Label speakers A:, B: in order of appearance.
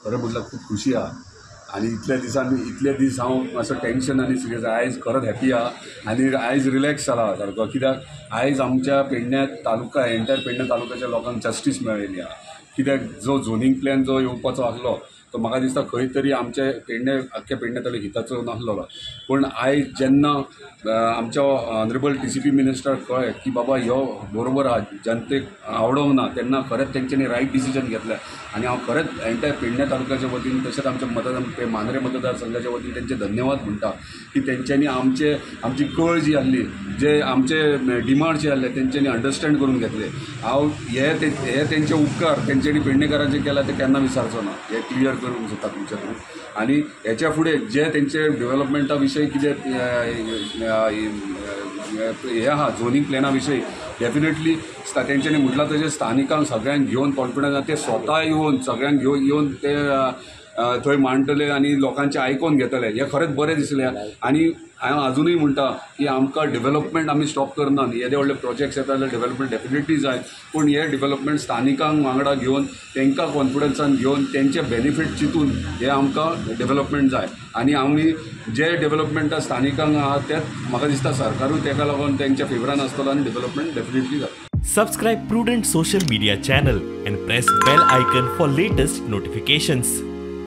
A: खरें म्हटल्यार खूब खुशी आहा आनी इतले दीस हांव मातसो टेन्शन आनी सिरियस आयज खरोच हॅपी आहा आनी आयज रिलॅक्स जाला सारको कित्याक आयज आमच्या पेडण्या तालुका एंटायर पेडण्या तालुक्याच्या लोकांक जस्टीस मेळिल्ली आहा कित्याक जो झोनींग प्लॅन जो येवपाचो आसलो तो म्हाका दिसता खंय तरी आमच्या आख्ख्या पेडण्या तालुक्या हिताचो नासलो पूण आयज जेन्ना आमच्या ऑनरेबल TCP मिनिस्टर कळ्ळें की बाबा ह्यो बरोबर आहा जनतेक आवडोंक ना तेन्ना खरेंच तेंच्यांनी रायट डिसिजन घेतलें आनी हांव खरेंच एंटायर पेडण्या तालुक्याच्या वतीन तशेंच आमच्या मांद्रे मतदारसंघाच्या वतीन तेंचे धन्यवाद म्हणटा की तेंच्यांनी आमची कळ जी आसली जे आमचे डिमांड जे आसले तेंच्यांनी अंडरस्टँड करून घेतले हांव हे तेंचे उपकार तेंच्यांनी पेडणेकारांचे केला ते केन्ना विसरचो ना हे क्लियर करूंक सोदता तुमच्या थ्रू आनी हेच्या फुडें जे तेंचे डेव्हलपमेंटा विशयी कितें हे आहा झोनींग प्लॅना विशयी डेफिनेटली तेंच्यांनी म्हटलां तशें स्थानिकांक सगळ्यांक घेवन कॉन्फिडन्स ते स्वता येवन सगळ्यांक येवन ते थंय मांडटले आनी लोकांचें आयकोन घेतले हें खरेंच बरें दिसलें आनी हांव अजूनय म्हणटा की आमकां डेव्हलपमेंट आमी स्टॉप करना येदे व्हडले प्रोजेक्ट्स येता जाल्यार डेव्हलपमेंट डेफिनेटली जाय पूण हे डेव्हलपमेंट स्थानिकांक वांगडा घेवन तांकां कॉन्फिडन्सान घेवन तेंचे बेनिफीट चिंतून हे आमकां डेव्हलपमेंट जाय आनी आमी जे डेव्हलपमेंटा स्थानिकांक आहा तेच म्हाका दिसता सरकारूय तेका लागून तेंच्या फेवरान आसतलो आनी डेव्हलपमेंट डेफिनेटली जाता.
B: Subscribe Prudent social media channel and press bell icon for latest notifications.